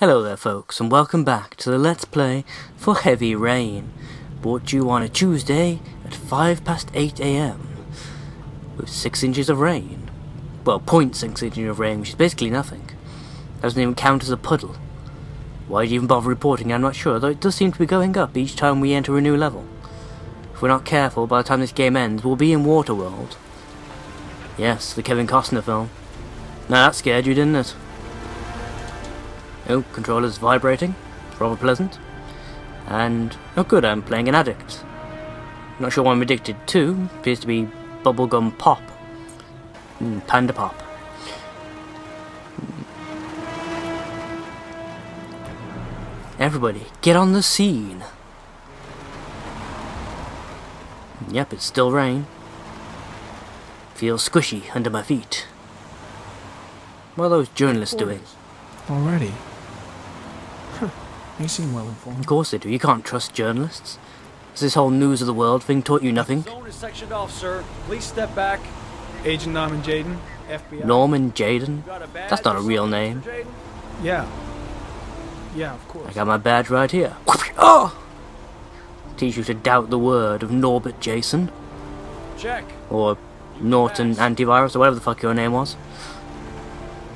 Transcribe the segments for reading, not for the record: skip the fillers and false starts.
Hello there folks, and welcome back to the Let's Play for Heavy Rain, brought to you on a Tuesday at 8 AM, with 6 inches of rain. Well, 0.6 inches of rain, which is basically nothing. Doesn't even count as a puddle. Why'd you even bother reporting? I'm not sure, though it does seem to be going up each time we enter a new level. If we're not careful, by the time this game ends, we'll be in Waterworld. Yes, the Kevin Costner film. Now that scared you, didn't it? Oh, controller's vibrating. Rather pleasant. And, oh good, I'm playing an addict. Not sure what I'm addicted to. Appears to be bubblegum pop. Panda pop. Everybody, get on the scene. Yep, it's still rain. Feels squishy under my feet. What are those journalists doing? Already? They seem well informed. Of course they do. You can't trust journalists. Has this whole news of the world thing taught you nothing? Zone is sectioned off, sir. Please step back. Agent Norman Jaden, FBI. Norman Jaden? That's not a real name. Yeah, of course. I got my badge right here. Oh! Teach you to doubt the word of Norbert Jason. Check. Or Norton Antivirus, or whatever the fuck your name was.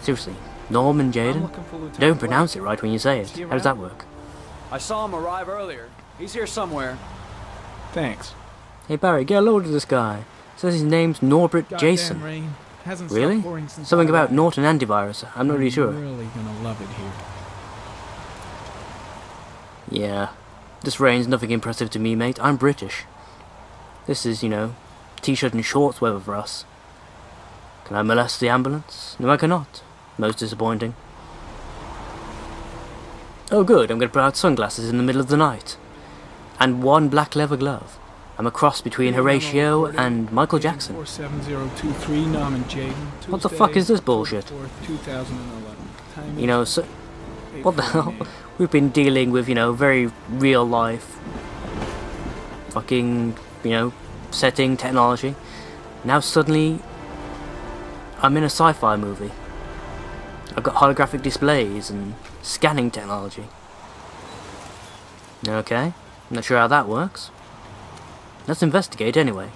Seriously, Norman Jaden? You don't pronounce it right when you say it. How does that work? I saw him arrive earlier. He's here somewhere. Thanks. Hey Barry, get a load of this guy. Says his name's Norbert Jason. Really? Something about Norton Antivirus. I'm not really sure. Really gonna love it here. Yeah. This rain's nothing impressive to me, mate. I'm British. This is, t-shirt and shorts weather for us. Can I molest the ambulance? No, I cannot. Most disappointing. Oh good, I'm going to put out sunglasses in the middle of the night. And one black leather glove. I'm a cross between Horatio and Michael Jackson. 47023 Norman Jaden. What the fuck is this bullshit? 2011. So... What the hell? We've been dealing with, very real life... fucking, setting, technology. Now suddenly... I'm in a sci-fi movie. I've got holographic displays and scanning technology. Okay, not sure how that works. Let's investigate anyway.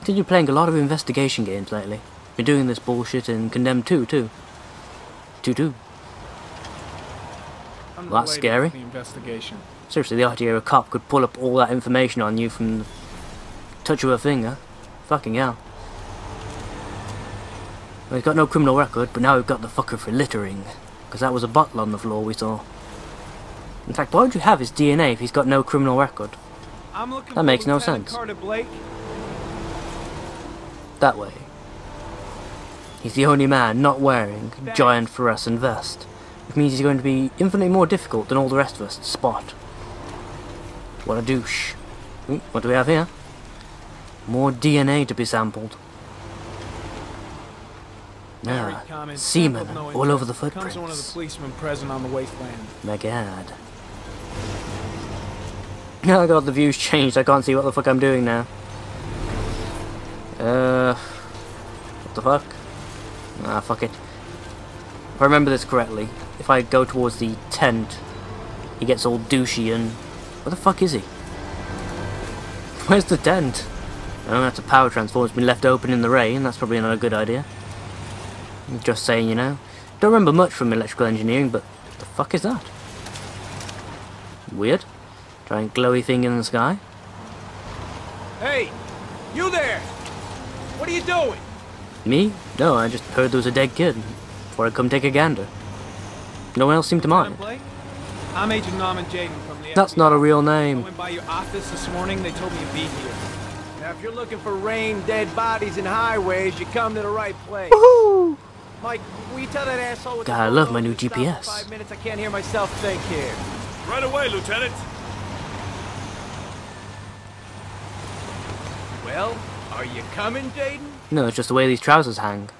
Been playing a lot of investigation games lately. Been doing this bullshit in Condemned 2 too. 2-2. Well, that's scary. Seriously, the idea a cop could pull up all that information on you from the touch of a finger. Fucking hell. Well, he's got no criminal record, but now we've got the fucker for littering. Because that was a bottle on the floor we saw. In fact, why would you have his DNA if he's got no criminal record? That makes no sense. That way. He's the only man not wearing a giant fluorescent vest. Which means he's going to be infinitely more difficult than all the rest of us to spot. What a douche. What do we have here? More DNA to be sampled. Yeah, semen all over the footprints. One of the policemen present on the wasteland. My god. Now I got the views changed, I can't see what the fuck I'm doing now. What the fuck? Ah, fuck it. If I remember this correctly, if I go towards the tent, he gets all douchey and... Where the fuck is he? Where's the tent? Oh, that's a power transformer. It's been left open in the rain. That's probably not a good idea. Just saying, Don't remember much from electrical engineering, but what the fuck is that? Weird. Giant glowy thing in the sky. Hey! You there! What are you doing? Me? No, I just heard there was a dead kid. Before I come take a gander. No one else seemed to mind. I'm Agent Norman Jaden from the That's FBI. not a real name. I went by your office this morning. They told me you'd be here. Now, if you're looking for rain, dead bodies, and highways, you come to the right place. Woohoo! Mike, will you tell that asshole with God, the I love my photo new to stop GPS. for 5 minutes? I can't hear myself think here. Right away, Lieutenant. Well, are you coming, Jaden? No, it's just the way these trousers hang.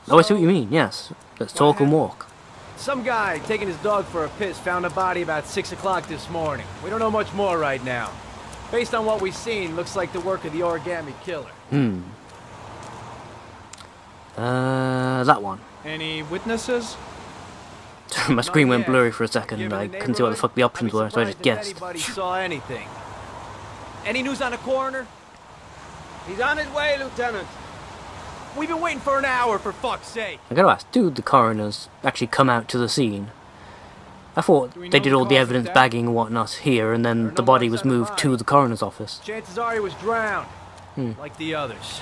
Oh, I see what you mean, yes. Let's talk and walk. Some guy taking his dog for a piss found a body about 6 o'clock this morning. We don't know much more right now. Based on what we've seen, looks like the work of the origami killer. That one. Any witnesses? My screen went yet. blurry for a second. You ever I in the couldn't see what the fuck the options neighborhood? were, so I just Surprised guessed. that anybody saw anything. Any news on the coroner? He's on his way, Lieutenant. We've been waiting for an hour, for fuck's sake. I gotta ask, do the coroners actually come out to the scene? I thought Do we they know did the all the cause of evidence death? bagging and whatnot here, and There then are the no body marks was on the moved body. to the coroner's office. Chances are he was drowned, like the others.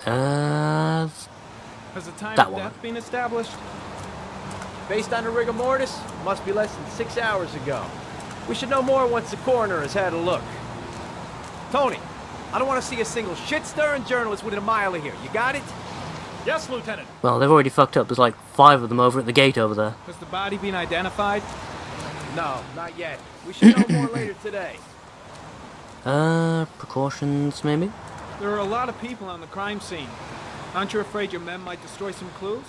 Uh, Has the time That of one. death been established? Based on the rigor mortis, must be less than 6 hours ago. We should know more once the coroner has had a look. Tony, I don't want to see a single shit-stirring journalist within a mile of here. You got it? Yes, Lieutenant. well, they've already fucked up. There's like 5 of them over at the gate over there. Has the body been identified? No, not yet. We should know more later today. Precautions maybe? There are a lot of people on the crime scene. Aren't you afraid your men might destroy some clues?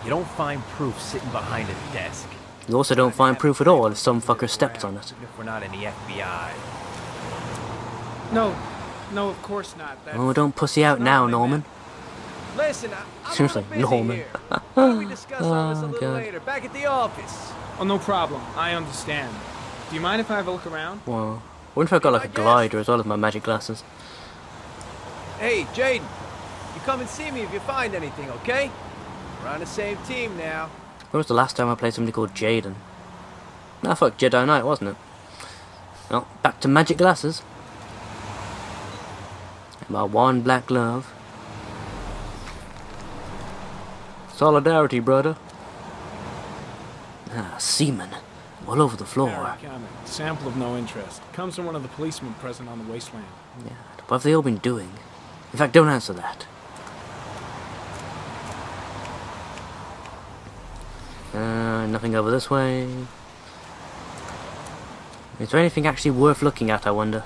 You don't find proof sitting behind a desk. You also don't find proof at all if some fucker stepped on it. Even if we're not in the FBI. No. No, of course not. That's Oh, don't pussy out not now, what I Norman. meant. Listen, I'm Seriously, a little busy Norman. here. Why don't we discuss all this a Oh, little God. later, back at the office? Oh, no problem. I understand. Do you mind if I have a look around? Well, what if I got like a I guess. glider as well as my magic glasses? Hey, Jaden, you come and see me if you find anything, okay? We're on the same team now. When was the last time I played somebody called Jaden? Nah, fuck, Jedi Knight, wasn't it? Well, back to magic glasses. And my one black glove. Solidarity, brother. Ah, semen. All over the floor. Harry Cameron. Sample of no interest. Comes from one of the policemen present on the wasteland. Yeah, what have they all been doing? In fact, don't answer that. Nothing over this way. Is there anything actually worth looking at, I wonder?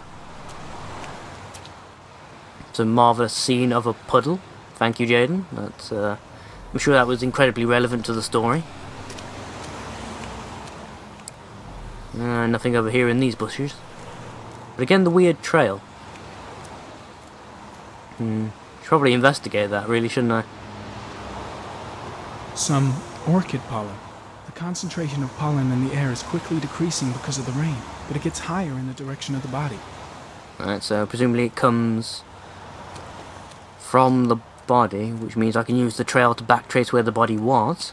It's a marvellous scene of a puddle. Thank you, Jaden. That's, I'm sure that was incredibly relevant to the story. Nothing over here in these bushes. But again, the weird trail. Should probably investigate that, really, shouldn't I? Some orchid pollen. The concentration of pollen in the air is quickly decreasing because of the rain, but it gets higher in the direction of the body. Alright, so presumably it comes from the body, which means I can use the trail to backtrace where the body was.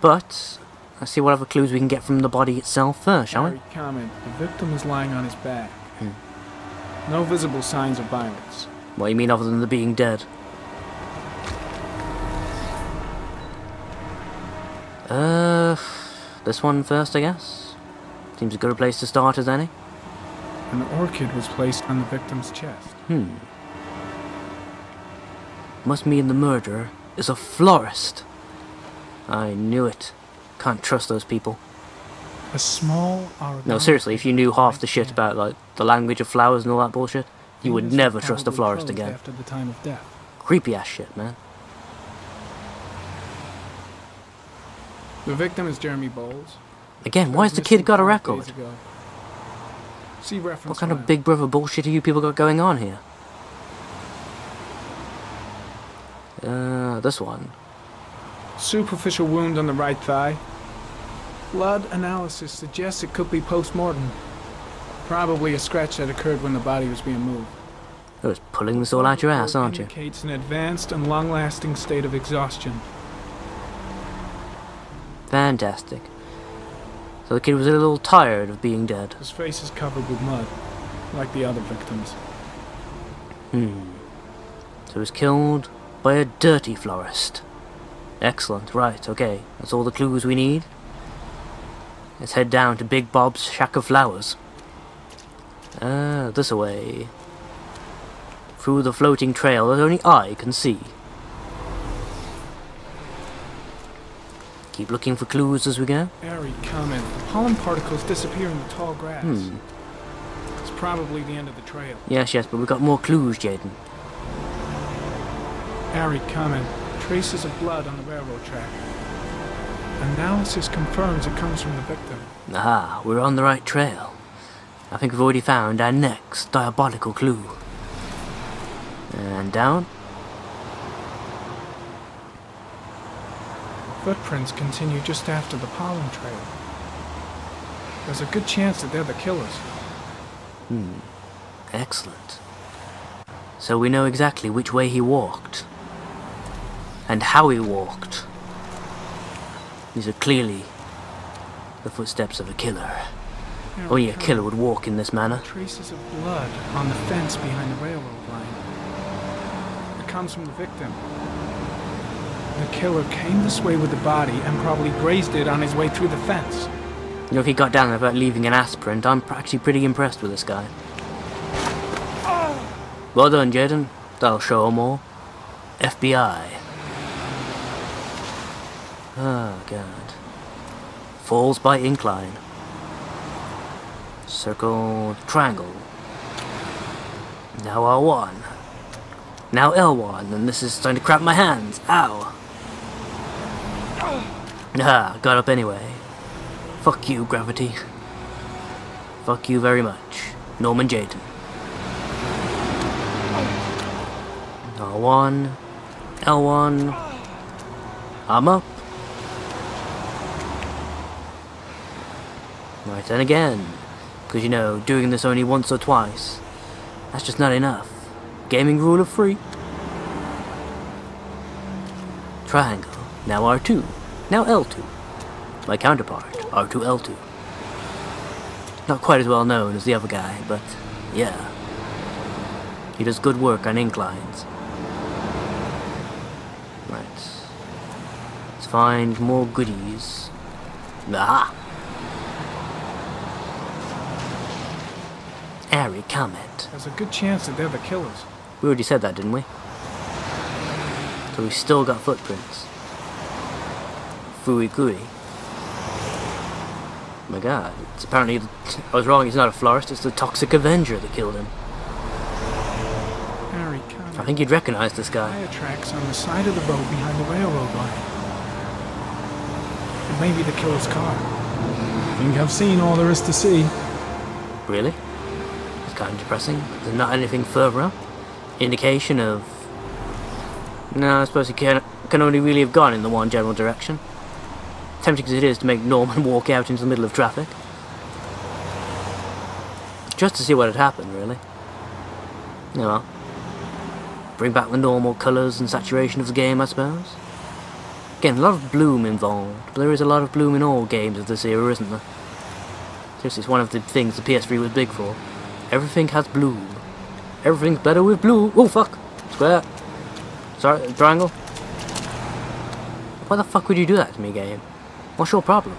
But let's see what other clues we can get from the body itself first, shall we? Harry comment. The victim is lying on his back. No visible signs of violence. What do you mean other than the being dead? This one first, I guess. Seems a good place to start as any. An orchid was placed on the victim's chest. Must mean the murderer is a florist. I knew it. Can't trust those people. A small No, seriously, if you knew half the shit about, like, the language of flowers and all that bullshit, you would never trust a florist again. After the time of death. Creepy ass shit, man. The victim is Jeremy Bowles. Again, why has the kid got a record? See reference. What kind of around. Big Brother bullshit are you people got going on here? This one. Superficial wound on the right thigh. Blood analysis suggests it could be post-mortem. Probably a scratch that occurred when the body was being moved. You're just pulling this all out your ass, aren't you? Indicates an advanced and long-lasting state of exhaustion. Fantastic. So the kid was a little tired of being dead. His face is covered with mud, like the other victims. So he was killed by a dirty florist. Excellent, right, okay. That's all the clues we need. Let's head down to Big Bob's Shack of Flowers. This way. Through the floating trail that only I can see. Keep looking for clues as we go. Airy comment. Pollen particles disappear in the tall grass. It's probably the end of the trail. Yes, but we've got more clues, Jaden. Airy comment. Traces of blood on the railroad track. Analysis confirms it comes from the victim. Aha, we're on the right trail. I think we've already found our next diabolical clue. And down. footprints continue just after the pollen trail. There's a good chance that they're the killers. Excellent. So we know exactly which way he walked. And how he walked. These are clearly the footsteps of a killer. Only a killer would walk in this manner. Traces of blood on the fence behind the railroad line. It comes from the victim. The killer came this way with the body and probably grazed it on his way through the fence. You know, if he got down there without leaving an ass print, I'm actually pretty impressed with this guy. Well done, Jaden. That'll show 'em all. FBI. Oh, God. Falls by incline. Circle, triangle. Now R1. Now L1, and this is starting to cramp my hands. Ow. Ah, got up anyway. Fuck you, gravity. Fuck you very much. Norman Jaden. R1. L1. I'm up. Right, then again. Because, you know, doing this only once or twice, that's just not enough. Gaming rule of 3. Triangle. Now R2. Now L2. My counterpart, R2 L2. Not quite as well known as the other guy, but yeah. He does good work on inclines. Right. Let's find more goodies. Ah! Airy comment. There's a good chance that they're the killers. We already said that, didn't we? So we still got footprints. Fooey cooey. Oh my God, it's apparently, I was wrong, he's not a florist, it's the Toxic Avenger that killed him. Harry Connor. I think you'd recognize this guy. Tire tracks on the side of the road behind the railroad line. It may be the killer's car. I think I've seen all there is to see. Really? It's kind of depressing. There's not anything further up. Indication of... No, I suppose he can only really have gone in the one general direction. Tempting as it is to make Norman walk out into the middle of traffic. Just to see what had happened, really. Oh well. Bring back the normal colours and saturation of the game, I suppose. Again, a lot of bloom involved, but there is a lot of bloom in all games of this era, isn't there? Seriously, it's one of the things the PS3 was big for. Everything has bloom. Everything's better with blue. Oh, fuck! Square. Sorry, triangle. Why the fuck would you do that to me, game? What's your problem?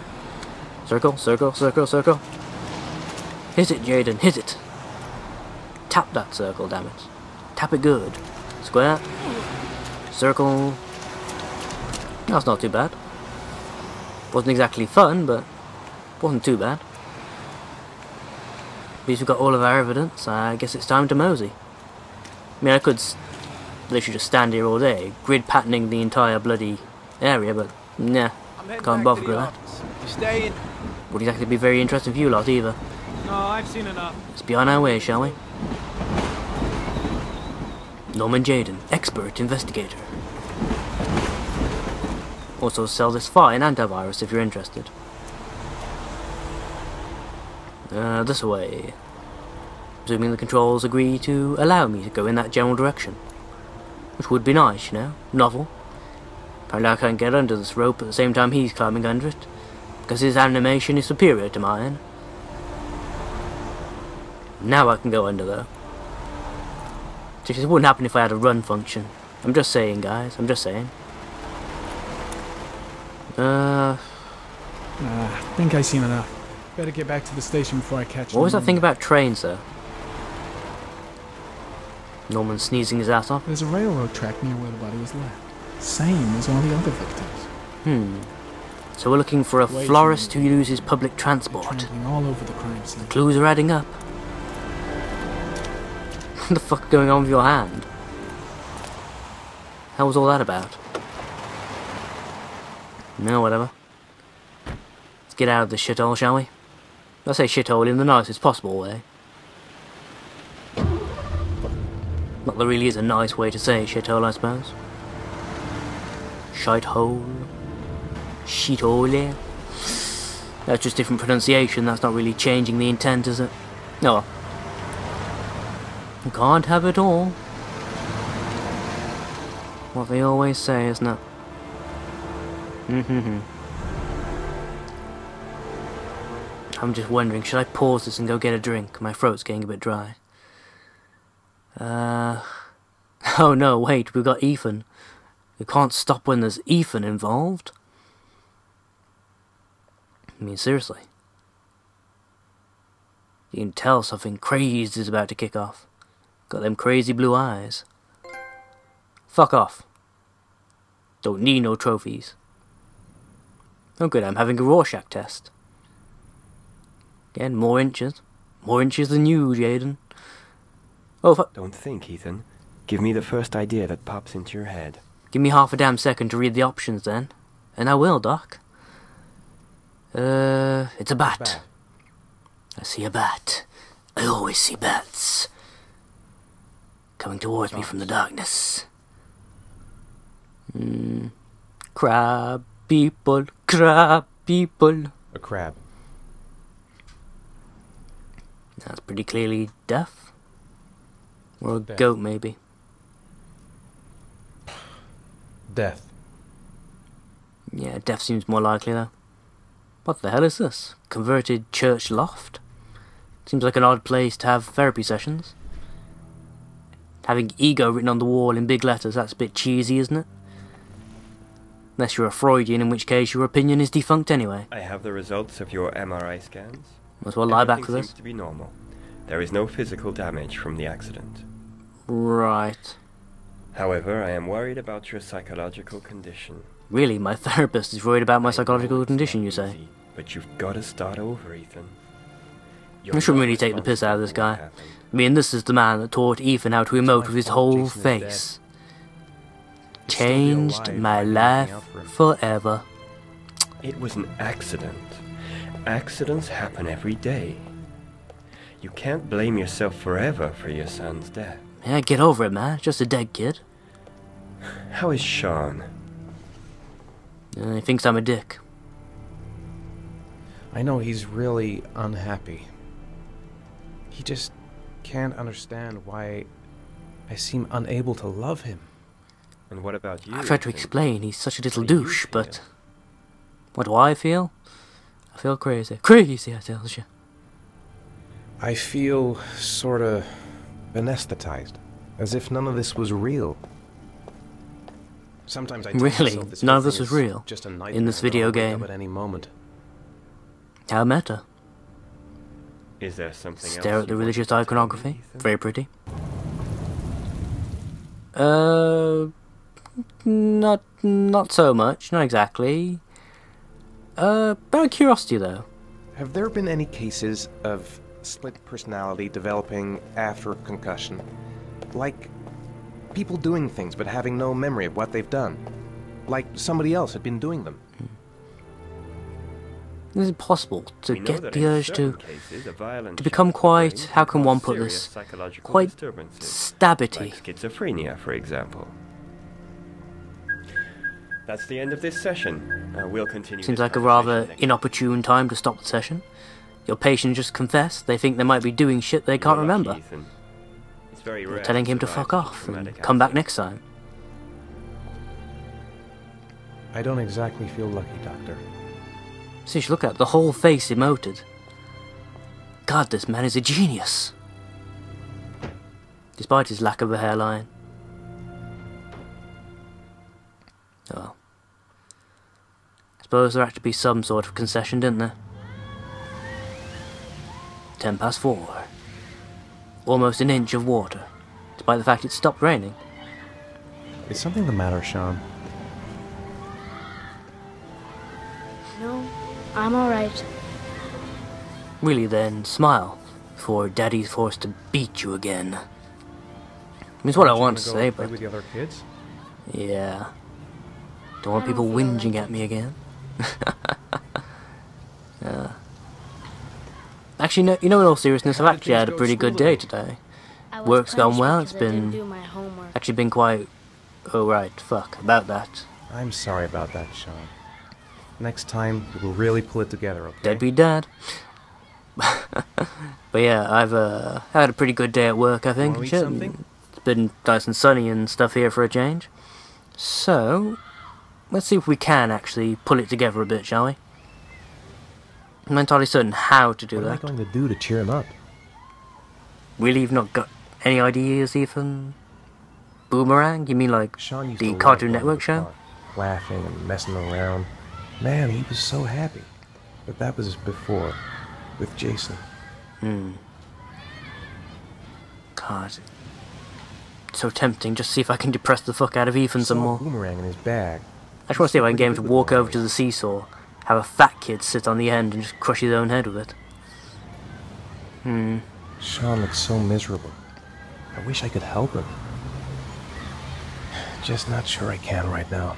Circle, circle, circle, circle. Hit it, Jaden, hit it. Tap that circle, damn it. Tap it good. Square. Circle. That's not too bad. Wasn't exactly fun, but wasn't too bad. At least we've got all of our evidence. I guess it's time to mosey. I mean, I could literally just stand here all day, grid patterning the entire bloody area, but nah, can't bother with that. You staying? Wouldn't exactly be very interesting for you lot either. No, I've seen enough. Let's be on our way, shall we? Norman Jaden, expert investigator. Also sell this fine antivirus if you're interested. This way. Presuming the controls agree to allow me to go in that general direction. Which would be nice, you know? Novel. Apparently I can't get under this rope at the same time he's climbing under it. Because his animation is superior to mine. Now I can go under though. It wouldn't happen if I had a run function. I'm just saying, guys. I'm just saying. I think I've seen enough. Better get back to the station before I catch What was that thing about trains, though? Norman sneezing his ass off? There's a railroad track near where the body was left. Same as all the other victims. So we're looking for a florist who uses public transport. Trampling all over the crime scene. Clues are adding up. What the fuck is going on with your hand? How was all that about? No, whatever. Let's get out of this shithole, shall we? I say shithole in the nicest possible way. Not there really is a nice way to say shithole, I suppose. Shite hole. Shithole. That's just different pronunciation, that's not really changing the intent, is it? No. You can't have it all. What they always say, isn't it? I'm just wondering, should I pause this and go get a drink? My throat's getting a bit dry. Oh no, wait, we've got Ethan. We can't stop when there's Ethan involved. I mean, seriously. You can tell something crazy is about to kick off. Got them crazy blue eyes. Fuck off. Don't need no trophies. Oh good, I'm having a Rorschach test. Again, more inches. More inches than you, Jaden. Oh, fuck. Don't think, Ethan. Give me the first idea that pops into your head. Give me half a damn second to read the options then. And I will, Doc. It's a bat. I see a bat. I always see bats. Coming towards me from the darkness. Crab people, crab people. A crab. That's pretty clearly death. Or a Death. goat, maybe. Death. Yeah, death seems more likely though. What the hell is this? Converted church loft? Seems like an odd place to have therapy sessions. Having ego written on the wall in big letters, that's a bit cheesy, isn't it? Unless you're a Freudian, in which case your opinion is defunct anyway. I have the results of your MRI scans. Might as well lie back for Everything this. seems to be normal. There is no physical damage from the accident. Right. However, I am worried about your psychological condition. Really, my therapist is worried about my psychological condition, you say? Easy, but you've got to start over, Ethan. I shouldn't really take the piss out of this guy. I mean, this is the man that taught Ethan how to emote with his whole face. Changed my life forever. It was an accident. Accidents happen every day. You can't blame yourself forever for your son's death. Yeah, get over it, man. Just a dead kid. How is Sean? He thinks I'm a dick. I know he's really unhappy. He just can't understand why I seem unable to love him. And what about you? I tried to Ethan? explain, he's such a little What do you douche, feel? but... What do I feel? I feel crazy. Crazy, I tell you. I feel sorta anesthetized, as if none of this was real. Sometimes I tell Really? myself this None whole of this thing was is real? just a In nightmare this that video I'll wake up game? at any moment. How meta. Is there something else? Stare at the you religious want to tell me, iconography. Ethan? Very pretty. Not so much. Not exactly. Out of curiosity though. Have there been any cases of split personality developing after a concussion? Like people doing things but having no memory of what they've done? Like somebody else had been doing them? Is it possible to We know get that the in urge certain to cases, a violent become shock to the quite, brain how can can cause one put serious this, psychological quite disturbances, stabbity? like schizophrenia, for example. That's the end of this session. We'll continue. Seems this like a rather conversation next inopportune time to stop the session. Your patient just confessed they think they might be doing shit they week. can't You're lucky, remember. Ethan. It's very You're rare telling him to survive fuck such a off and traumatic come back accident. next time. I don't exactly feel lucky, Doctor. See, look at the whole face emoted. God, this man is a genius. Despite his lack of a hairline. Oh well. I suppose there had to be some sort of concession, didn't there? 4:10. Almost an inch of water, despite the fact it stopped raining. Is something the matter, Sean? No, I'm alright. Really then, smile, before Daddy's forced to beat you again. It's what I want to say, play but with the other kids? yeah. Don't want I don't people feel whinging like at me again. Yeah. Actually, no, you know, in all seriousness, I've How did actually had a things go pretty at good school day today? today. I was Work's gone punished well, because it's I didn't been- do my homework. Actually been quite... Oh right, fuck, about that. I'm sorry about that, Sean. Next time, we'll really pull it together, okay? Deadbeat dad. But yeah, I've had a pretty good day at work, I think. Wanna eat Shit, something? it's been nice and sunny and stuff here for a change. So, let's see if we can actually pull it together a bit, shall we? I'm not entirely certain how to do What am I that. going to do to cheer him up? Really, you've not got any ideas, Ethan? Boomerang? You mean like Sean used the to Cartoon love going to Network the show? park, laughing and messing around. Man, he was so happy. But that was before, with Jason. God. So tempting. Just see if I can depress the fuck out of Ethan some Saw a more. boomerang in his bag. I just want to see if I can get him to walk over to the seesaw, have a fat kid sit on the end and just crush his own head with it. Sean looks so miserable. I wish I could help him. Just not sure I can right now.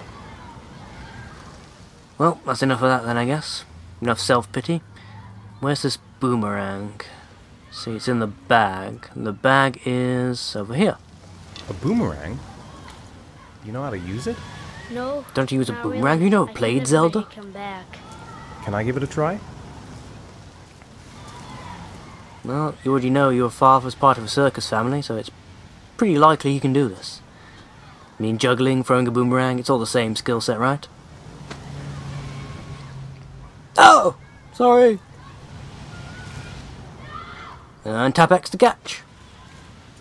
Well, that's enough of that then, I guess. Enough self-pity. Where's this boomerang? See, it's in the bag. And the bag is over here. A boomerang? You know how to use it? No. Don't you use a not boomerang? Really. You know I played can never Zelda? make it come back. Can I give it a try? Well, you already know your father's part of a circus family, so it's pretty likely you can do this. I mean, juggling, throwing a boomerang, it's all the same skill set, right? Oh! Sorry! And tap X to catch.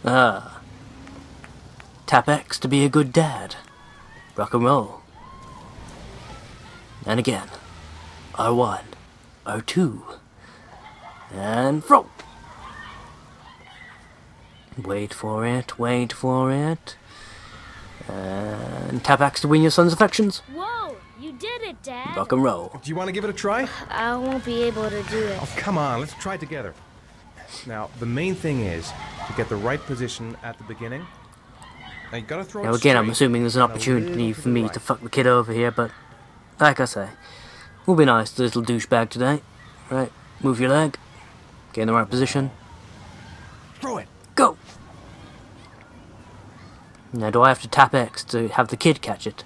Ah. Tap X to be a good dad. Rock and roll. And again. R1. R2. And throw! Wait for it, wait for it. And tap X to win your son's affections. Whoa! You did it, Dad. Rock and roll. Do you want to give it a try? I won't be able to do it. Oh, come on, let's try it together. Now, the main thing is to get the right position at the beginning. Now, you gotta throw Now it again, I'm straight assuming there's an and a opportunity little for to the me right. to fuck the kid over here, but like I say, we'll be nice to the little douchebag today. Right, move your leg, get in the right position, Throw it! go! Now do I have to tap X to have the kid catch it?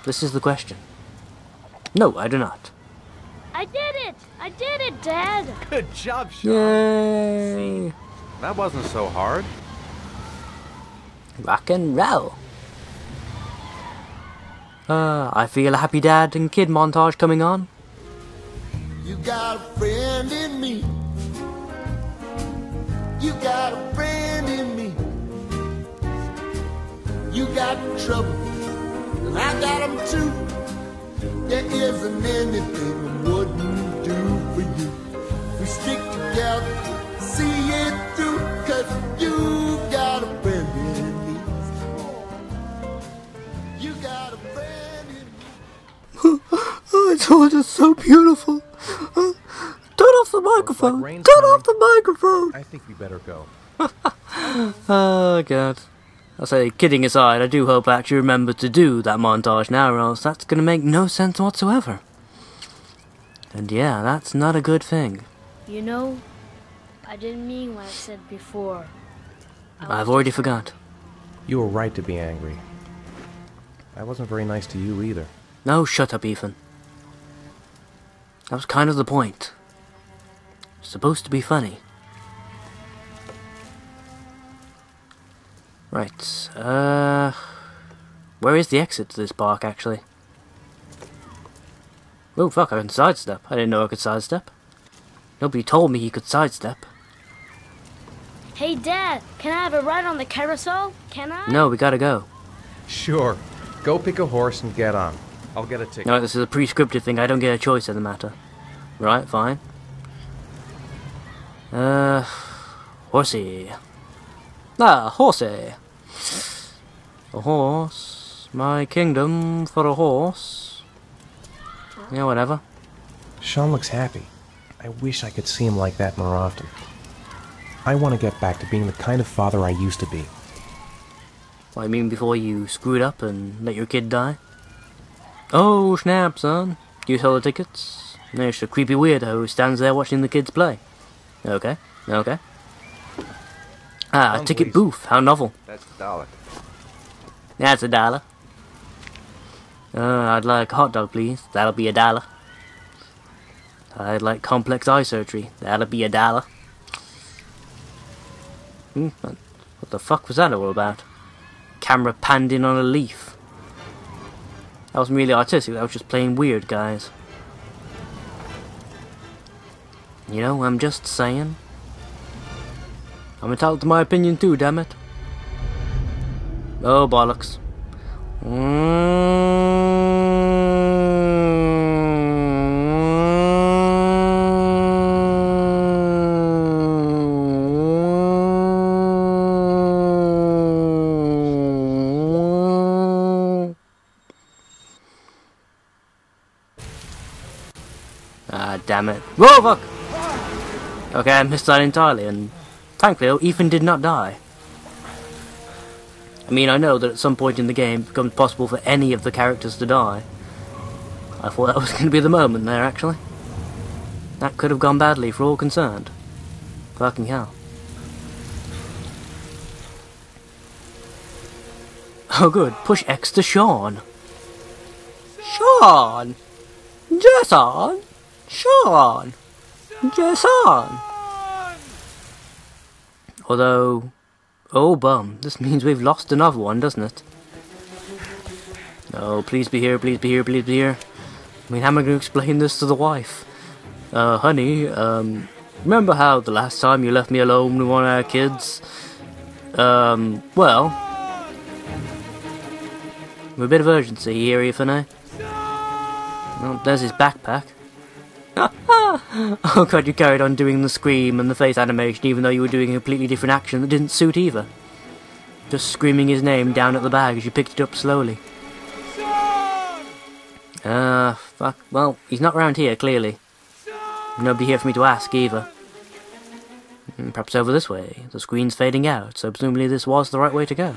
This is the question. No, I do not. I did it! I did it, Dad! Good job, Sean. Yay! That wasn't so hard. Rock and roll. I feel a happy dad and kid montage coming on. You got a friend in me. You got a friend in me. You got trouble, and I got 'em too. There isn't anything I wouldn't do for you. We stick together, see it through, 'cause you got a friend in me. You got a friend in me. Oh, it's all just so beautiful. Turn off the microphone. rain's Turn coming. off the microphone. I think we better go. Oh god. I say, kidding aside, I do hope I actually remember to do that montage now, or else that's going to make no sense whatsoever. And yeah, that's not a good thing. You know, I didn't mean what I said before. I've already forgot. You were right to be angry. I wasn't very nice to you either. No, shut up, Ethan. That was kind of the point. It's supposed to be funny. Right, where is the exit to this park, actually? Oh, fuck, I can sidestep. I didn't know I could sidestep. Nobody told me you could sidestep. Hey, Dad, can I have a ride on the carousel? Can I? No, we gotta go. Sure. Go pick a horse and get on. I'll get a ticket. No, this is a prescriptive thing. I don't get a choice in the matter. Right, fine. Horsey. Ah, horsey. A horse. My kingdom for a horse. Yeah, whatever. Sean looks happy. I wish I could see him like that more often. I want to get back to being the kind of father I used to be. What, you mean before you screwed up and let your kid die? Oh, snap, son. Do you sell the tickets? There's a creepy weirdo who stands there watching the kids play. Okay, okay. Ah, a Sounds ticket lazy. booth. How novel. That's $1. That's $1. I'd like a hot dog, please. That'll be $1. I'd like complex eye surgery. That'll be $1. What the fuck was that all about? Camera panned in on a leaf. That wasn't really artistic, that was just plain weird, guys. You know, I'm just saying. I'm entitled to my opinion too, damn it. Oh, bollocks. Ah, damn it. Whoa, fuck! Okay, I missed that entirely, and thankfully, Ethan did not die. I mean, I know that at some point in the game it becomes possible for any of the characters to die. I thought that was going to be the moment there, actually. That could have gone badly for all concerned. Fucking hell. Oh good, push X to Sean. Sean! Jason! Sean! Jason! Although... oh bum, this means we've lost another one, doesn't it? Oh, please be here, please be here, please be here. I mean, how am I going to explain this to the wife? Honey, remember how the last time you left me alone with one of our kids? Well... with a bit of urgency here, Ethan, eh? Well, there's his backpack. Oh god, you carried on doing the scream and the face animation even though you were doing a completely different action that didn't suit either. Just screaming his name down at the bag as you picked it up slowly. Fuck. Well, he's not around here, clearly. Nobody here for me to ask, either. Perhaps over this way. The screen's fading out, so presumably this was the right way to go.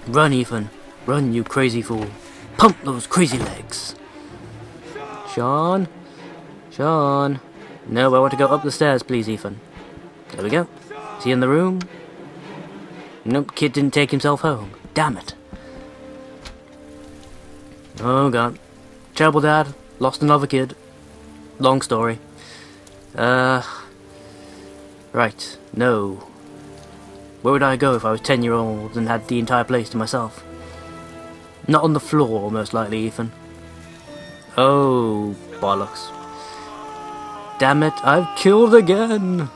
Run, Ethan. Run, you crazy fool. Pump those crazy legs. Sean? Sean? No, I want to go up the stairs, please, Ethan. There we go. Is he in the room? Nope, kid didn't take himself home. Damn it. Oh god. Terrible dad. Lost another kid. Long story. Right. No. Where would I go if I was 10-year-old and had the entire place to myself? Not on the floor, most likely, Ethan. Oh, bollocks. Damn it, I've killed again!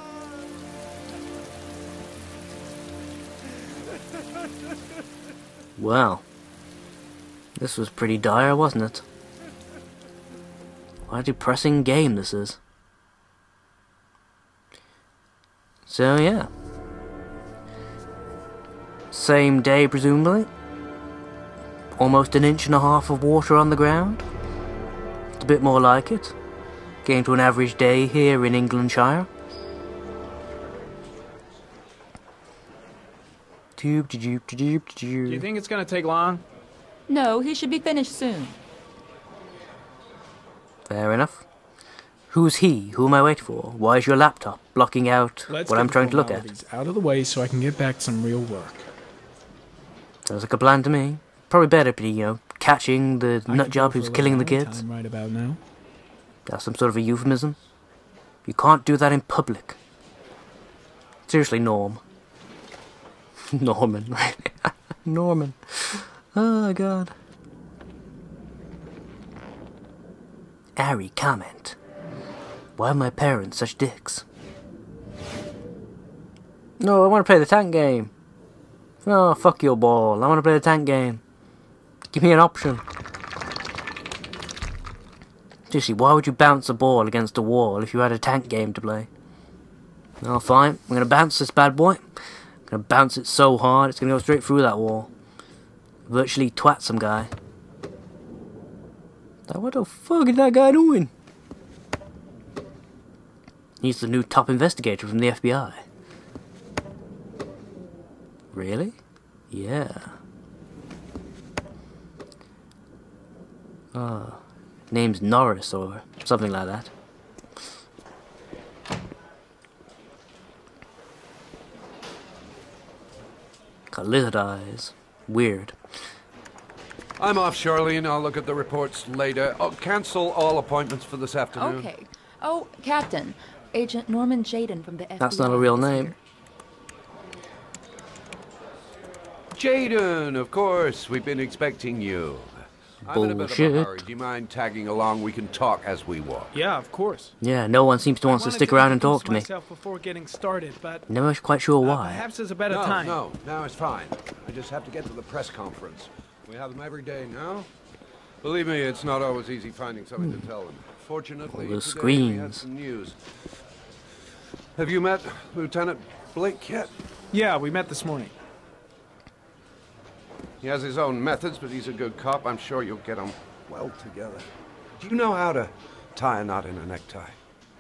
Well, this was pretty dire, wasn't it? What a depressing game this is. So, yeah. Same day, presumably. Almost 1.5 inches of water on the ground. It's a bit more like it. Getting to an average day here in Englandshire. Do you think it's gonna take long? No, he should be finished soon. Fair enough. Who's he? Who am I waiting for? Why is your laptop blocking out what I'm trying to look at? Let's get the formalities out of the way so I can get back to some real work. Sounds like a plan to me. Probably better be, you know, catching the nutjob who's killing the kids. Right about now. That's some sort of a euphemism. You can't do that in public. Seriously, Norm. Norman, right? Norman. Oh, God. Ari comment. Why are my parents such dicks? No, I want to play the tank game. Oh, fuck your ball. I want to play the tank game. Give me an option. Seriously, why would you bounce a ball against a wall if you had a tank game to play? Oh, fine. I'm going to bounce this bad boy. I'm going to bounce it so hard it's going to go straight through that wall. Virtually twat some guy. Now, what the fuck is that guy doing? He's the new top investigator from the FBI. Really? Yeah. Name's Norris or something like that. Got lizard eyes. Weird. I'm off, Charlene. I'll look at the reports later. Oh, cancel all appointments for this afternoon. Okay. Oh, Captain. Agent Norman Jaden from the FBI. That's not a real is name. here. Jaden, of course. We've been expecting you. I'm in a bit of a Bullshit. hurry. Do you mind tagging along? We can talk as we walk. Yeah, of course. Yeah, no one seems to want to stick around and talk to me. myself before getting started, but Never quite sure why. perhaps there's a better No, time. no, now it's fine. I just have to get to the press conference. We have them every day now. Believe me, it's not always easy finding something to tell them. Fortunately, All the today we had screens. some news. Have you met Lieutenant Blake yet? Yeah, we met this morning. He has his own methods, but he's a good cop. I'm sure you'll get on well together. Do you know how to tie a knot in a necktie?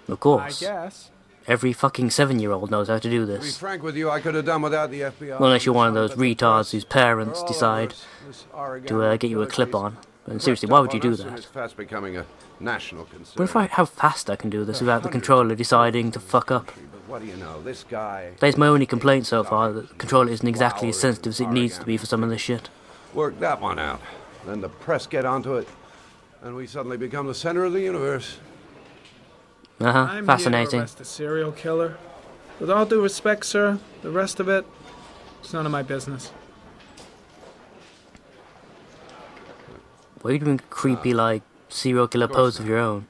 Of I course. guess. Every fucking 7-year-old knows how to do To be this. frank with you, I could have done without the FBI. Well, unless you're one of those But the retards press, whose for parents all of decide us, this Oregon to get you a killer clip case on. And crept seriously, why up would you on do us, and that? It's fast becoming a national concern. What if I how fast I can do this without the controller deciding to fuck up? But what do you know? This guy That's my only complaint so far, that the controller isn't exactly as sensitive as it needs to be for some of this shit. worked that one out. Then the press get onto it, and we suddenly become the center of the universe. Uh-huh, I'm here to fascinating. arrest a serial killer. With all due respect, sir, the rest of it, it's none of my business. Why are you doing creepy, like, serial killer pose of your own?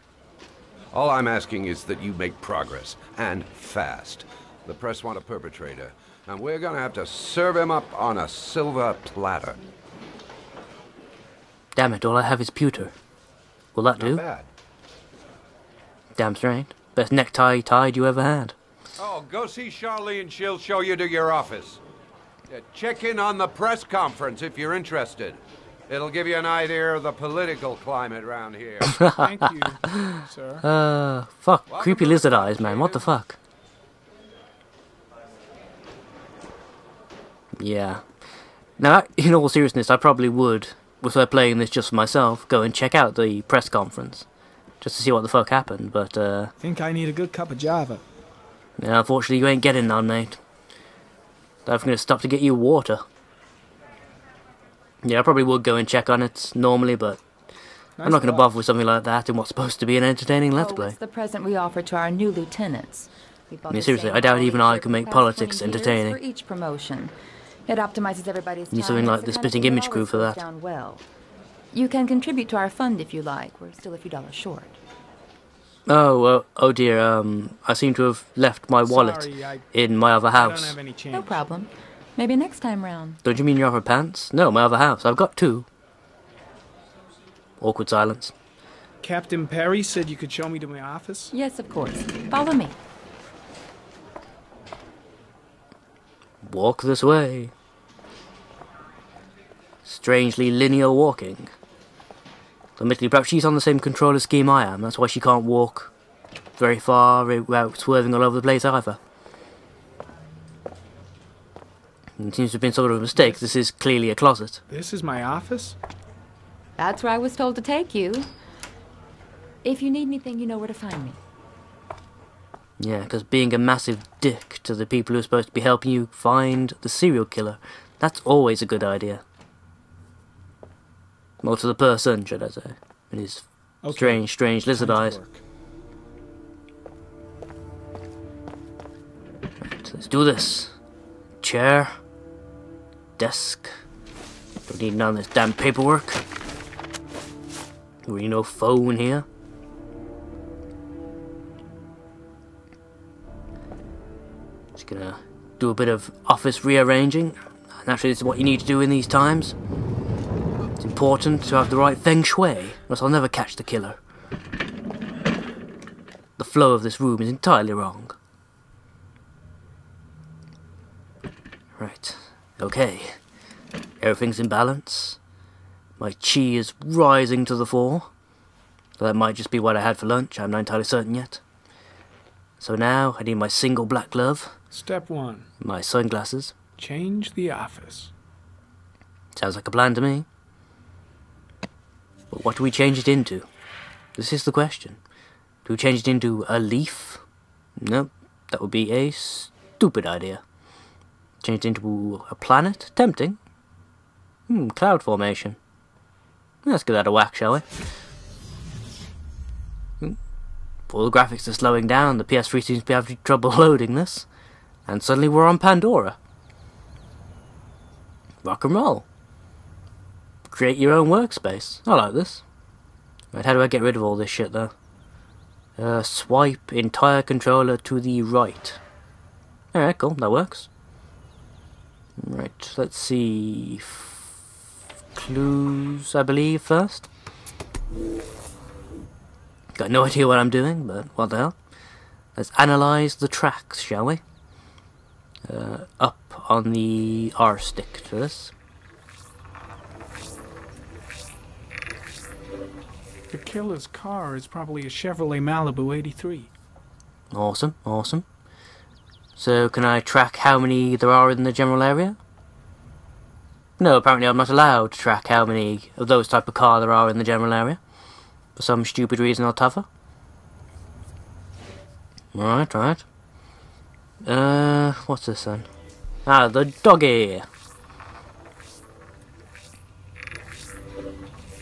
All I'm asking is that you make progress, and fast. The press want a perpetrator, and we're gonna have to serve him up on a silver platter. Damn it, all I have is pewter. Will that Not do? bad. Damn straight. Best necktie tied you ever had. Oh, go see Charlene. She'll show you to your office. Yeah, check in on the press conference if you're interested. It'll give you an idea of the political climate around here. Thank you, sir. Fuck. Creepy lizard eyes, man. What the fuck? Yeah. Now, in all seriousness, I probably would, if I were playing this just for myself, go and check out the press conference. Just to see what the fuck happened, but, Think I need a good cup of Java. yeah, unfortunately you ain't getting none, mate. I'm gonna stop to get you water. Yeah, I probably would go and check on it normally, but I'm not gonna bother with something like that in what's supposed to be an entertaining Let's Play. It's the present we offer to our new lieutenants. We bought I mean, the seriously, same I doubt quality even I shirt can make for the past politics 20 years entertaining. For each promotion. It optimizes everybody's Need time. something and like it's the kind of Spitting thing that Image crew always for goes that. down well. You can contribute to our fund if you like. We're still a few dollars short. Oh dear, I seem to have left my wallet Sorry, in my other I don't house. have any change. No problem. Maybe next time round. Don't you mean your other pants? No, my other house. I've got two. Awkward silence. Captain Perry said you could show me to my office. Yes, of course. Follow me. Walk this way. Strangely linear walking. Admittedly, perhaps she's on the same controller scheme I am. That's why she can't walk very far without swerving all over the place either. It seems to have been sort of a mistake. This is clearly a closet. This is my office? That's where I was told to take you. If you need anything, you know where to find me. Yeah, because being a massive dick to the people who are supposed to be helping you find the serial killer, that's always a good idea. Or to the person, should I say. It is strange lizard eyes. Right, let's do this. Chair. Desk. Don't need none of this damn paperwork. Really no phone here. Just gonna do a bit of office rearranging. Naturally, this is what you need to do in these times. It's important to have the right feng shui, or else I'll never catch the killer. The flow of this room is entirely wrong. Right, okay. Everything's in balance. My chi is rising to the fore. So that might just be what I had for lunch, I'm not entirely certain yet. So now, I need my single black glove. Step 1. My sunglasses. Change the office. Sounds like a plan to me. But what do we change it into? This is the question. Do we change it into a leaf? Nope, that would be a stupid idea. Change it into a planet? Tempting. Cloud formation. Let's give that a whack, shall we? All the graphics are slowing down, the PS3 seems to be having trouble loading this. And suddenly we're on Pandora. Rock and roll. Create your own workspace. I like this. Right, how do I get rid of all this shit though? Swipe entire controller to the right. Alright, cool, that works. Right, let's see. Clues, I believe, first. Got no idea what I'm doing, but what the hell. Let's analyse the tracks, shall we? Up on the R stick to this. The killer's car is probably a Chevrolet Malibu 83. Awesome, awesome. So, can I track how many there are in the general area? No, apparently I'm not allowed to track how many of those type of car there are in the general area. For some stupid reason or t'other. Right, right. What's this then? Ah, the doggy!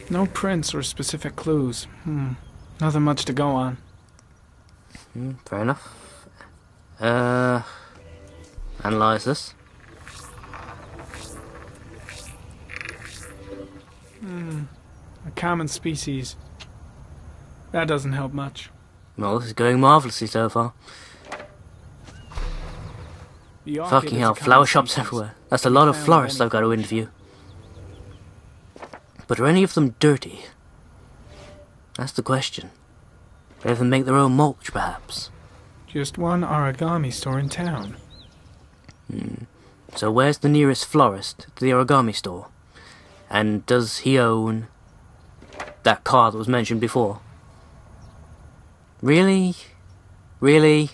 No prints or specific clues. Nothing much to go on. Fair enough. Analyze this. A common species. That doesn't help much. Well, this is going marvellously so far. The orchid Fucking is hell, a common flower shops species. everywhere. That's a lot of Found florists many. I've got to interview. But are any of them dirty? That's the question. Do any of them make their own mulch, perhaps? Just one origami store in town. So where's the nearest florist to the origami store? And does he own that car that was mentioned before? Really? Really?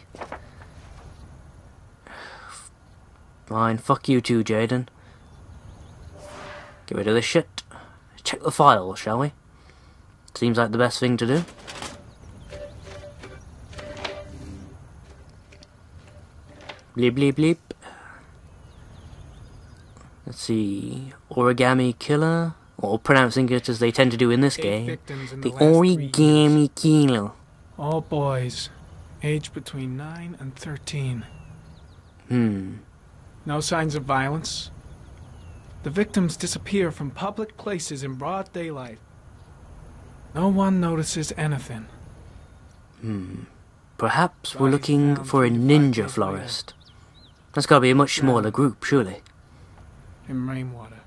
Fine, fuck you too, Jaden. Get rid of this shit. Check the files, shall we? Seems like the best thing to do. Bleep bleep bleep. Let's see. Origami killer. Or pronouncing it as they tend to do in this 8 game. victims in The last 3 origami years. killer. All boys, aged between 9 and 13. No signs of violence. The victims disappear from public places in broad daylight. No one notices anything. Perhaps we're Bodies looking found for a 3 to 5 ninja days florist. That's gotta be a much smaller group, surely. In rainwater.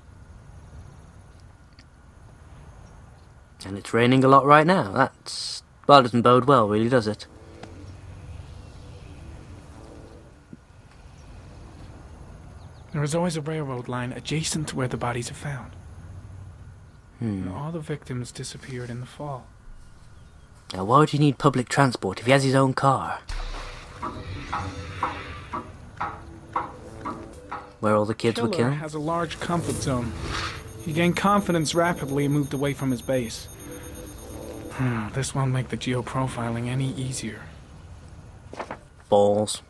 And it's raining a lot right now. That's... well, doesn't bode well, really, does it? There is always a railroad line adjacent to where the bodies are found. And all the victims disappeared in the fall. Now, why would he need public transport if he has his own car? Where all the kids were Killer killed? has a large comfort zone. He gained confidence rapidly and moved away from his base. This won't make the geoprofiling any easier. Balls.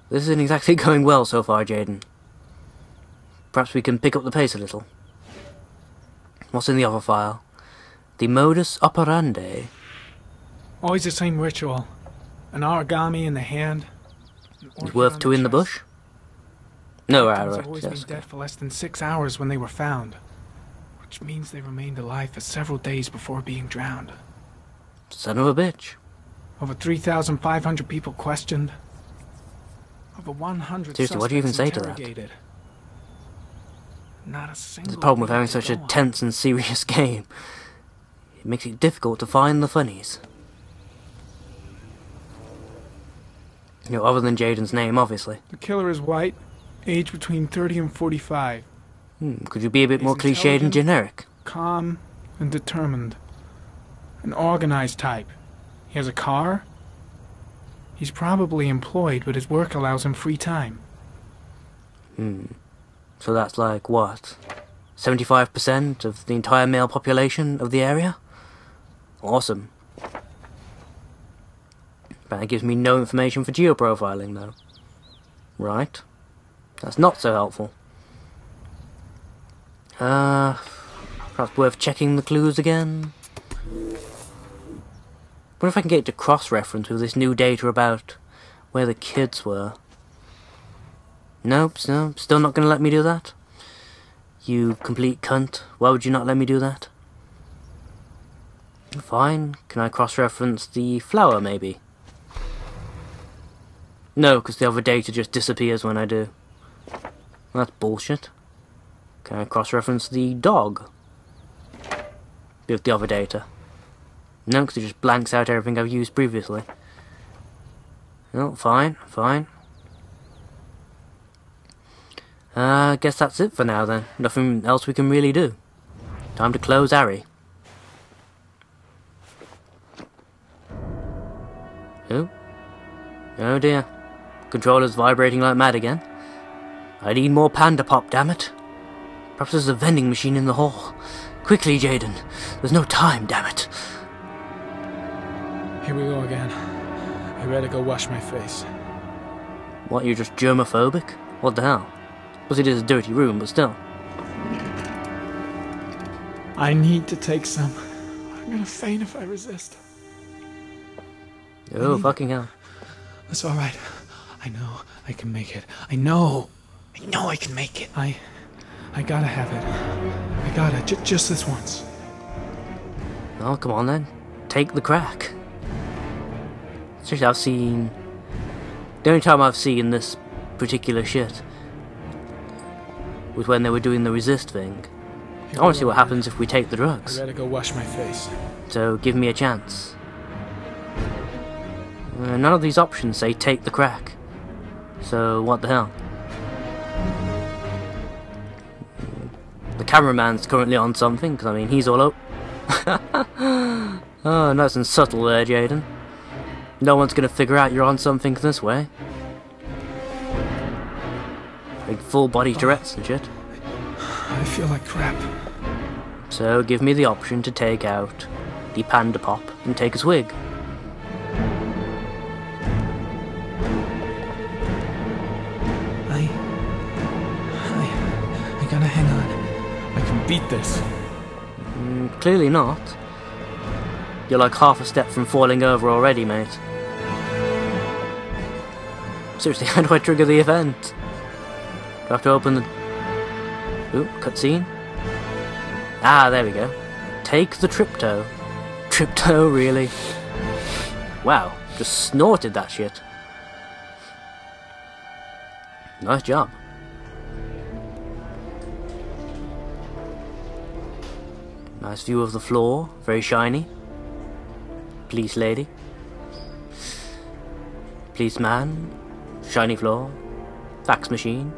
This isn't exactly going well so far, Jaden. Perhaps we can pick up the pace a little. What's in the other file? The modus operandi. Always the same ritual. An origami in the hand. It's worth 2 in the bush? No, right, Victims right. have always Yes, been dead for less than 6 hours when they were found. Which means they remained alive for several days before being drowned. Son of a bitch. Over 3,500 people questioned. Over 100 Seriously, what do you even suspects say to that? interrogated. Not a single There's a problem with lead having to such a go on. tense and serious game. It makes it difficult to find the funnies. You know, other than Jaden's name, obviously. The killer is white, aged between 30 and 45. Could you be a bit He's more cliched and intelligent. generic? Calm and determined. An organized type. He has a car. He's probably employed, but his work allows him free time. So that's like, what? 75% of the entire male population of the area? Awesome. But that gives me no information for geoprofiling, though. Right. That's not so helpful. Perhaps worth checking the clues again. Wonder if I can get to cross-reference with this new data about where the kids were. Nope, no, still not going to let me do that? You complete cunt. Why would you not let me do that? Fine. Can I cross-reference the flower, maybe? No, because the other data just disappears when I do. That's bullshit. Can I cross-reference the dog? With the other data? No, because it just blanks out everything I've used previously. No, fine, fine. I guess that's it for now then. Nothing else we can really do. Time to close Harry. Oh. Oh dear. Controller's vibrating like mad again. I need more Panda Pop, damn it. Perhaps there's a vending machine in the hall. Quickly, Jaden. There's no time, damn it. Here we go again. I better go wash my face. What, you're just germophobic? What the hell? Plus it is a dirty room, but still. I need to take some. I'm gonna faint if I resist. Oh, fucking hell. That's alright. I know I can make it. I know I can make it. I gotta have it. I gotta, just this once. Oh, come on then. Take the crack. Seriously, I've seen... The only time I've seen this particular shit was when they were doing the resist thing. I want to see what happens if we take the drugs. I gotta go wash my face. So, give me a chance. None of these options say take the crack. So, what the hell? The cameraman's currently on something, because I mean, he's all up. Oh, nice and subtle there, Jaden. No one's gonna figure out you're on something this way. Like full body Tourette's and shit. I feel like crap. So, give me the option to take out the Panda Pop and take a swig. I gotta hang on. I can beat this. Clearly not. You're like half a step from falling over already, mate. Seriously, how do I trigger the event? Do I have to open the... Ooh, cutscene. Ah, there we go. Take the Tripto. Tripto, really? Wow, just snorted that shit. Nice job. Nice view of the floor, very shiny. Police lady. Policeman. Shiny floor. Fax machine.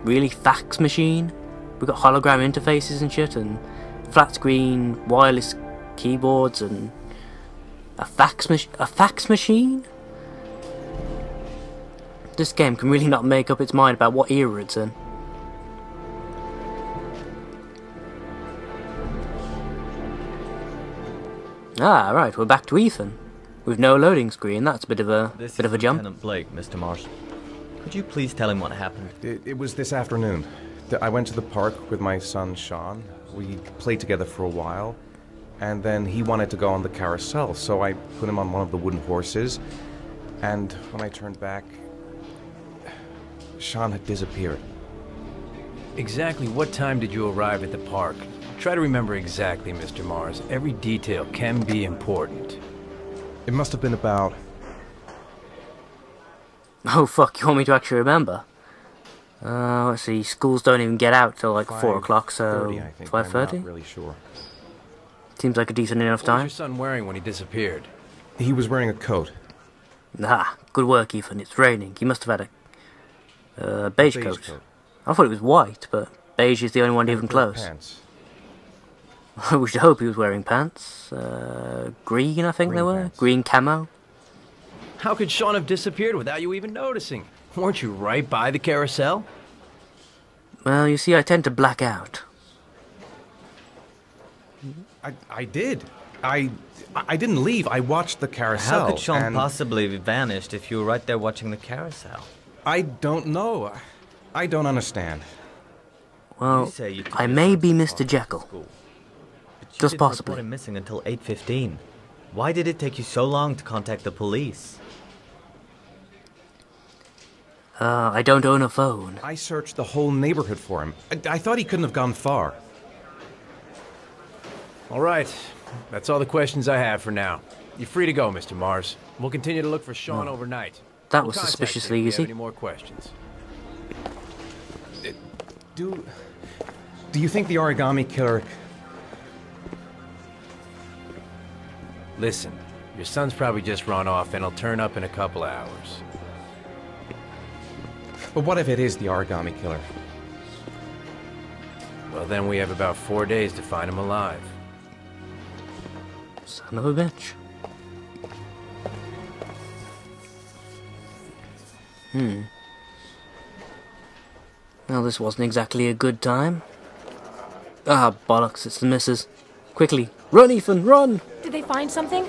Really, fax machine? We've got hologram interfaces and shit, and flat screen, wireless keyboards, and a fax machine? This game can really not make up its mind about what era it's in. Ah, right, we're back to Ethan. With no loading screen, that's a bit of a jump. Lieutenant Blake, Mr. Marsh. Could you please tell him what happened? It was this afternoon. I went to the park with my son, Sean. We played together for a while, and then he wanted to go on the carousel, so I put him on one of the wooden horses, and when I turned back, Sean had disappeared. Exactly what time did you arrive at the park? Try to remember exactly, Mr. Mars. Every detail can be important. It must have been about... Oh fuck, you want me to actually remember? Let's see, schools don't even get out till like 4 o'clock, so 5:30? I'm not really sure. Seems like a decent enough time. What was your son wearing when he disappeared? He was wearing a coat. Ah, good work, Ethan. It's raining. He must have had a beige coat. I thought it was white, but beige is the only one even close. Pants. We should hope he was wearing pants. Green, I think they were. Pants. Green camo. How could Sean have disappeared without you even noticing? Weren't you right by the carousel? Well, you see, I tend to black out. I did. I didn't leave. I watched the carousel. How could Sean and possibly have vanished if you were right there watching the carousel? I don't know. I don't understand. Well, I may be Mr. Jekyll. Just possibly. Report him missing until 8:15. Why did it take you so long to contact the police? I don't own a phone. I searched the whole neighborhood for him. I thought he couldn't have gone far. All right. That's all the questions I have for now. You're free to go, Mr. Mars. We'll continue to look for Sean overnight. That We'll was contact suspiciously you if you easy. have any more questions? Do you think the origami killer... Listen, your son's probably just run off and he'll turn up in a couple of hours. But what if it is the origami killer? Well, then we have about 4 days to find him alive. Son of a bitch. Well, this wasn't exactly a good time. Ah, bollocks, it's the missus. Quickly, run, Ethan, run! Did they find something?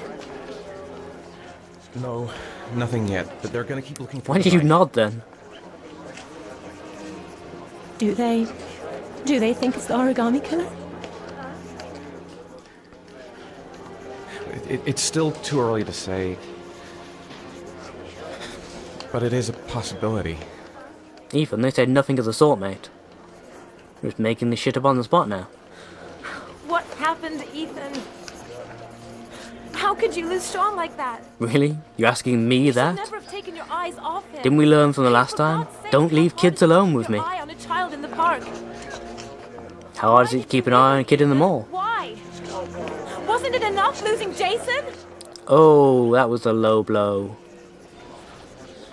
No, nothing yet, but they're gonna keep looking for Why did you nod then? Do they think it's the origami killer? It's still too early to say. But it is a possibility. Ethan, they said nothing of the sort, mate. You're just making this shit up on the spot now. What happened, Ethan? How could you lose Sean like that? Really? You're asking me You that? should never have taken your eyes off him. Didn't we learn from the last time? Don't leave kids alone with me. Eye on a child in the park. How hard is it to keep an eye on a kid in the mall? Why? Wasn't it enough losing Jason? Oh, that was a low blow.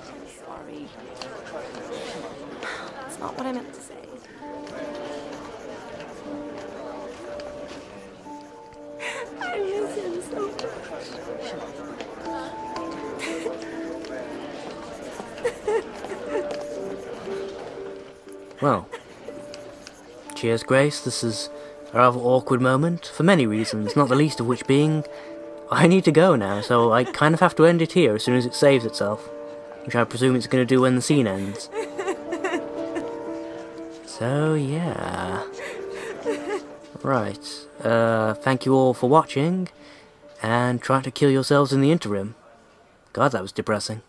I'm sorry. That's not what I meant to say. I miss him so much. Well, cheers, Grace. This is a rather awkward moment for many reasons, not the least of which being I need to go now, so I kind of have to end it here as soon as it saves itself, which I presume it's going to do when the scene ends. So, yeah. Right. Thank you all for watching, and try to kill yourselves in the interim. God, that was depressing.